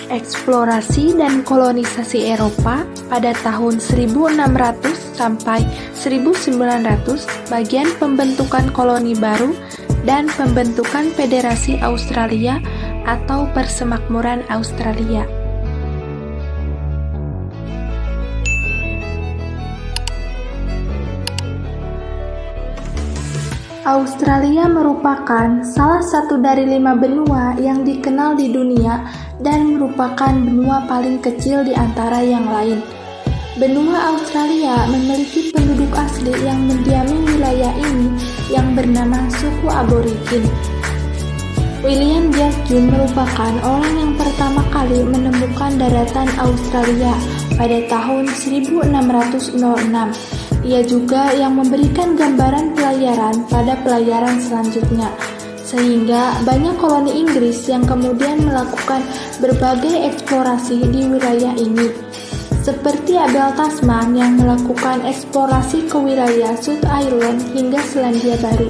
Eksplorasi dan kolonisasi Eropa pada tahun 1600 sampai 1900, bagian pembentukan koloni baru dan pembentukan Federasi Australia atau Persemakmuran Australia. Australia merupakan salah satu dari 5 benua yang dikenal di dunia dan merupakan benua paling kecil di antara yang lain. Benua Australia memiliki penduduk asli yang mendiami wilayah ini yang bernama suku Aborigin. William James Jones merupakan orang yang pertama kali menemukan daratan Australia pada tahun 1606. Ia juga yang memberikan gambaran pelayaran pada pelayaran selanjutnya, sehingga banyak koloni Inggris yang kemudian melakukan berbagai eksplorasi di wilayah ini, seperti Abel Tasman yang melakukan eksplorasi ke wilayah South Island hingga Selandia Baru.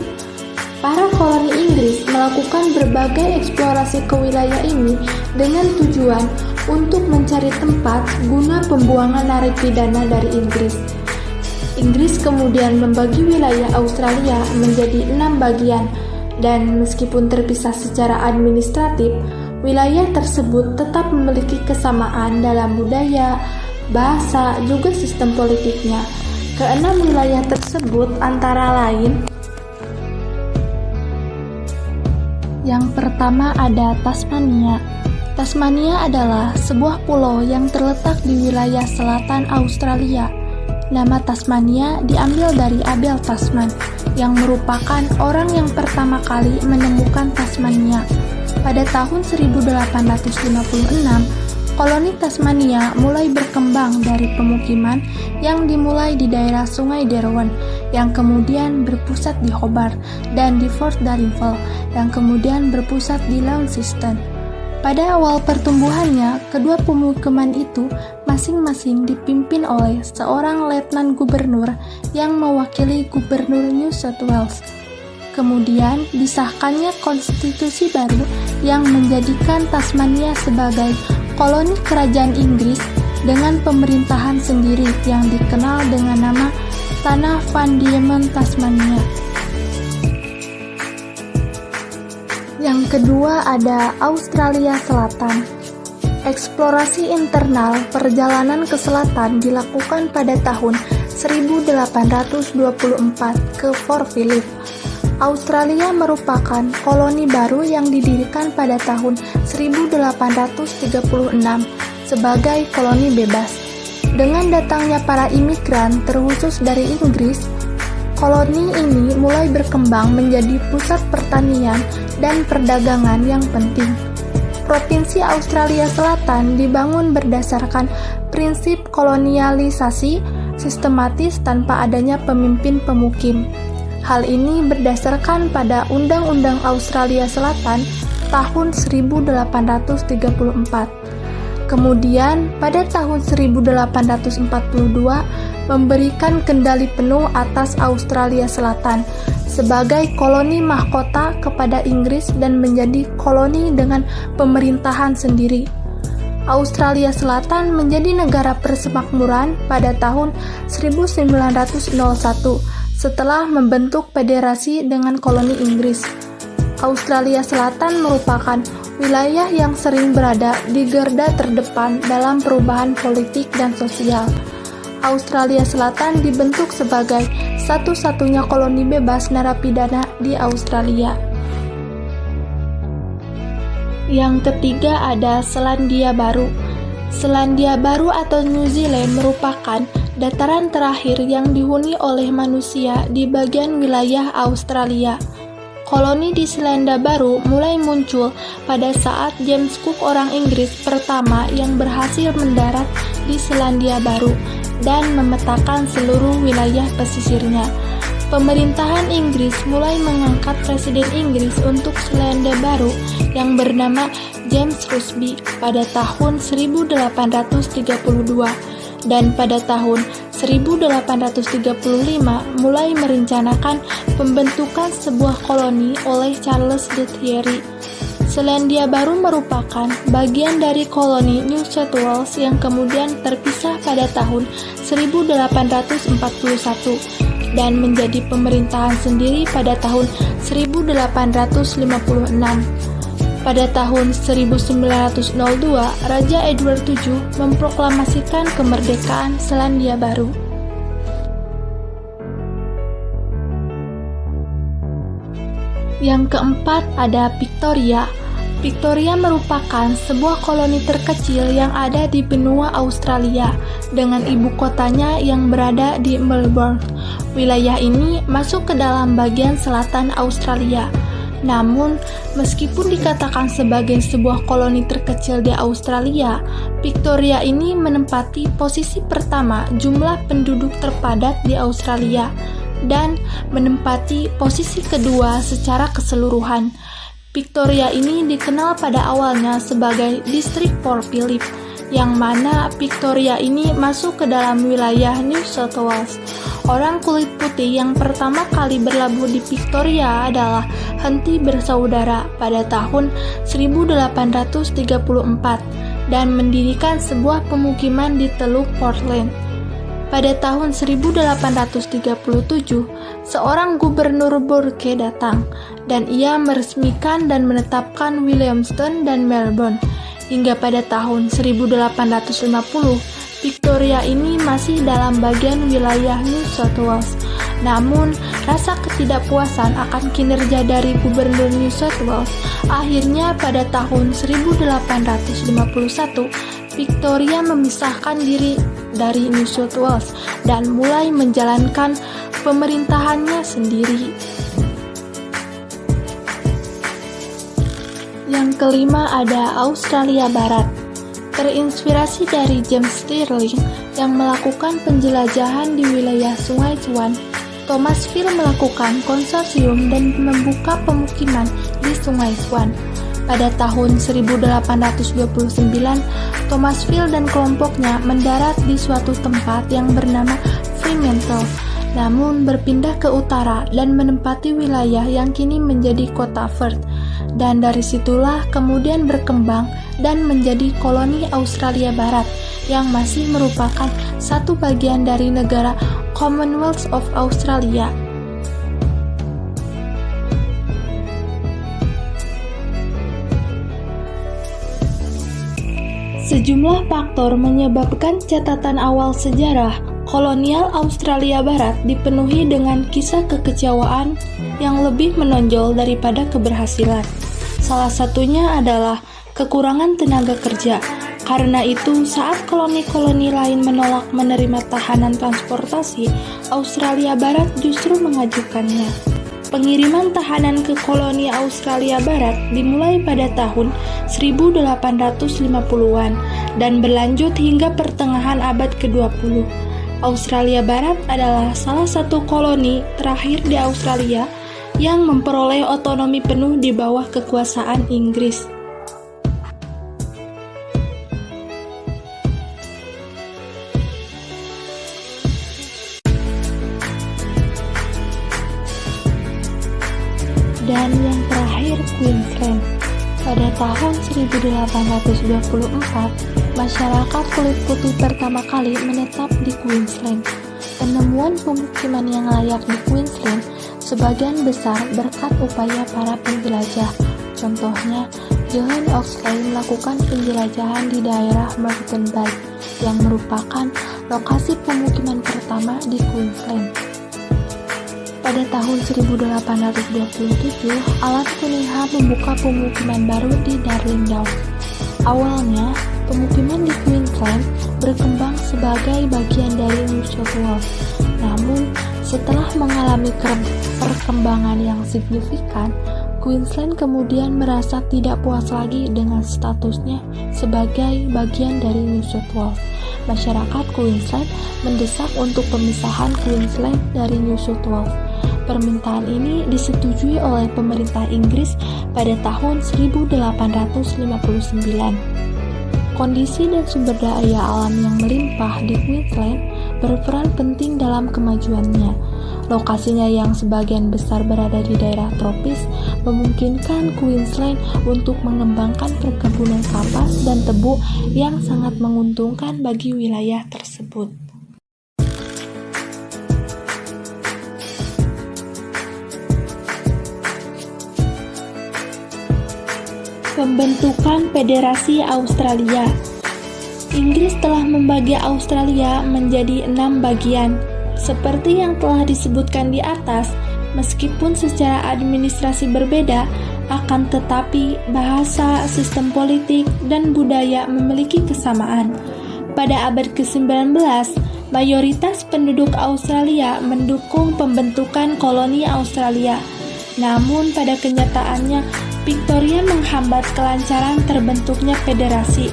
Para koloni Inggris melakukan berbagai eksplorasi ke wilayah ini dengan tujuan untuk mencari tempat guna pembuangan narapidana dari Inggris. Inggris kemudian membagi wilayah Australia menjadi 6 bagian, dan meskipun terpisah secara administratif, wilayah tersebut tetap memiliki kesamaan dalam budaya, bahasa, juga sistem politiknya. Keenam wilayah tersebut antara lain: yang pertama ada Tasmania. Tasmania adalah sebuah pulau yang terletak di wilayah selatan Australia. Nama Tasmania diambil dari Abel Tasman, yang merupakan orang yang pertama kali menemukan Tasmania. Pada tahun 1856, koloni Tasmania mulai berkembang dari pemukiman yang dimulai di daerah Sungai Darwin, yang kemudian berpusat di Hobart, dan di Port Dalrymple, yang kemudian berpusat di Launceston. Pada awal pertumbuhannya, kedua pemukiman itu masing-masing dipimpin oleh seorang letnan gubernur yang mewakili gubernur New South Wales. Kemudian disahkannya konstitusi baru yang menjadikan Tasmania sebagai koloni kerajaan Inggris dengan pemerintahan sendiri yang dikenal dengan nama Tanah Van Diemen Tasmania. Yang kedua ada Australia Selatan. Eksplorasi internal perjalanan ke selatan dilakukan pada tahun 1824 ke Port Phillip. Australia merupakan koloni baru yang didirikan pada tahun 1836 sebagai koloni bebas. Dengan datangnya para imigran terkhusus dari Inggris, koloni ini mulai berkembang menjadi pusat pertanian dan perdagangan yang penting. Provinsi Australia Selatan dibangun berdasarkan prinsip kolonialisasi sistematis tanpa adanya pemimpin pemukim. Hal ini berdasarkan pada Undang-Undang Australia Selatan tahun 1834. Kemudian pada tahun 1842 memberikan kendali penuh atas Australia Selatan sebagai koloni mahkota kepada Inggris dan menjadi koloni dengan pemerintahan sendiri. Australia Selatan menjadi negara persemakmuran pada tahun 1901 setelah membentuk federasi dengan koloni Inggris. Australia Selatan merupakan wilayah yang sering berada di garda terdepan dalam perubahan politik dan sosial. Australia Selatan dibentuk sebagai satu-satunya koloni bebas narapidana di Australia. Yang ketiga ada Selandia Baru. Selandia Baru atau New Zealand merupakan dataran terakhir yang dihuni oleh manusia di bagian wilayah Australia. Koloni di Selandia Baru mulai muncul pada saat James Cook orang Inggris pertama yang berhasil mendarat di Selandia Baru dan memetakan seluruh wilayah pesisirnya. Pemerintahan Inggris mulai mengangkat Presiden Inggris untuk Selandia Baru yang bernama James Rusby pada tahun 1832 dan pada tahun 1835 mulai merencanakan pembentukan sebuah koloni oleh Charles de Thierry. Selandia Baru merupakan bagian dari koloni New South Wales yang kemudian terpisah pada tahun 1841 dan menjadi pemerintahan sendiri pada tahun 1856. Pada tahun 1902, Raja Edward VII memproklamasikan kemerdekaan Selandia Baru. Yang keempat ada Victoria. Victoria merupakan sebuah koloni terkecil yang ada di benua Australia dengan ibu kotanya yang berada di Melbourne. Wilayah ini masuk ke dalam bagian selatan Australia. Namun, meskipun dikatakan sebagai sebuah koloni terkecil di Australia, Victoria ini menempati posisi pertama jumlah penduduk terpadat di Australia dan menempati posisi kedua secara keseluruhan. Victoria ini dikenal pada awalnya sebagai distrik Port Phillip, yang mana Victoria ini masuk ke dalam wilayah New South Wales. Orang kulit putih yang pertama kali berlabuh di Victoria adalah Henty bersaudara pada tahun 1834 dan mendirikan sebuah pemukiman di Teluk Portland. Pada tahun 1837, seorang gubernur Bourke datang, dan ia meresmikan dan menetapkan Williamstown dan Melbourne. Hingga pada tahun 1850, Victoria ini masih dalam bagian wilayah New South Wales. Namun, rasa ketidakpuasan akan kinerja dari gubernur New South Wales akhirnya pada tahun 1851, Victoria memisahkan diri dari New South Wales dan mulai menjalankan pemerintahannya sendiri. Yang kelima ada Australia Barat. Terinspirasi dari James Stirling yang melakukan penjelajahan di wilayah Sungai Swan, Thomas Phil melakukan konsorsium dan membuka pemukiman di Sungai Swan. Pada tahun 1829, Thomas Phil dan kelompoknya mendarat di suatu tempat yang bernama Fremantle, namun berpindah ke utara dan menempati wilayah yang kini menjadi kota Perth, dan dari situlah kemudian berkembang dan menjadi koloni Australia Barat yang masih merupakan satu bagian dari negara Commonwealth of Australia. Sejumlah faktor menyebabkan catatan awal sejarah kolonial Australia Barat dipenuhi dengan kisah kekecewaan yang lebih menonjol daripada keberhasilan. Salah satunya adalah kekurangan tenaga kerja. Karena itu, saat koloni-koloni lain menolak menerima tahanan transportasi, Australia Barat justru mengajukannya. Pengiriman tahanan ke koloni Australia Barat dimulai pada tahun 1850-an dan berlanjut hingga pertengahan abad ke-20. Australia Barat adalah salah satu koloni terakhir di Australia yang memperoleh otonomi penuh di bawah kekuasaan Inggris. Dan yang terakhir, Queensland. Pada tahun 1824, masyarakat kulit putih pertama kali menetap di Queensland. Penemuan pemukiman yang layak di Queensland sebagian besar berkat upaya para penjelajah. Contohnya, John Oxley melakukan penjelajahan di daerah Moreton Bay, yang merupakan lokasi pemukiman pertama di Queensland. Pada tahun 1827, Alan Cunningham membuka pemukiman baru di Darling Downs. Awalnya, pemukiman di Queensland berkembang sebagai bagian dari New South Wales. Namun, setelah mengalami perkembangan yang signifikan, Queensland kemudian merasa tidak puas lagi dengan statusnya sebagai bagian dari New South Wales. Masyarakat Queensland mendesak untuk pemisahan Queensland dari New South Wales. Permintaan ini disetujui oleh pemerintah Inggris pada tahun 1859. Kondisi dan sumber daya alam yang melimpah di Queensland berperan penting dalam kemajuannya. Lokasinya yang sebagian besar berada di daerah tropis memungkinkan Queensland untuk mengembangkan perkebunan kapas dan tebu yang sangat menguntungkan bagi wilayah tersebut. Pembentukan Federasi Australia. Inggris telah membagi Australia menjadi 6 bagian. Seperti yang telah disebutkan di atas, meskipun secara administrasi berbeda, akan tetapi bahasa, sistem politik, dan budaya memiliki kesamaan. Pada abad ke-19, mayoritas penduduk Australia mendukung pembentukan koloni Australia. Namun pada kenyataannya, Victoria menghambat kelancaran terbentuknya federasi.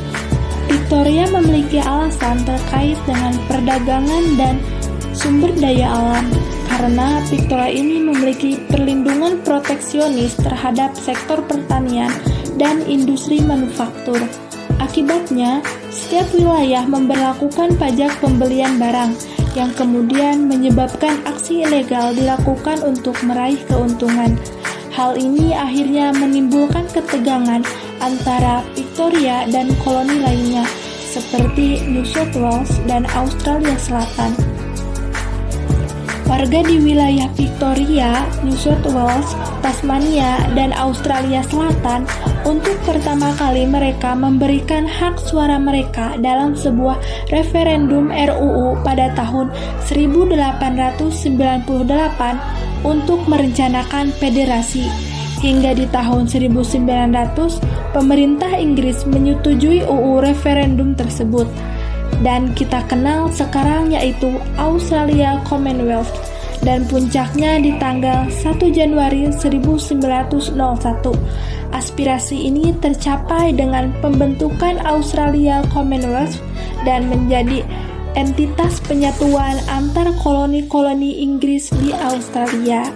Victoria memiliki alasan terkait dengan perdagangan dan sumber daya alam, karena Victoria ini memiliki perlindungan proteksionis terhadap sektor pertanian dan industri manufaktur. Akibatnya, setiap wilayah memberlakukan pajak pembelian barang, yang kemudian menyebabkan aksi ilegal dilakukan untuk meraih keuntungan. Hal ini akhirnya menimbulkan ketegangan antara Victoria dan koloni lainnya, seperti New South Wales dan Australia Selatan. Warga di wilayah Victoria, New South Wales, Tasmania, dan Australia Selatan untuk pertama kali mereka memberikan hak suara mereka dalam sebuah referendum RUU pada tahun 1898 untuk merencanakan federasi. Hingga di tahun 1900, pemerintah Inggris menyetujui UU referendum tersebut. Dan kita kenal sekarang yaitu Australia Commonwealth, dan puncaknya di tanggal 1 Januari 1901. Aspirasi ini tercapai dengan pembentukan Australia Commonwealth dan menjadi entitas penyatuan antar koloni-koloni Inggris di Australia.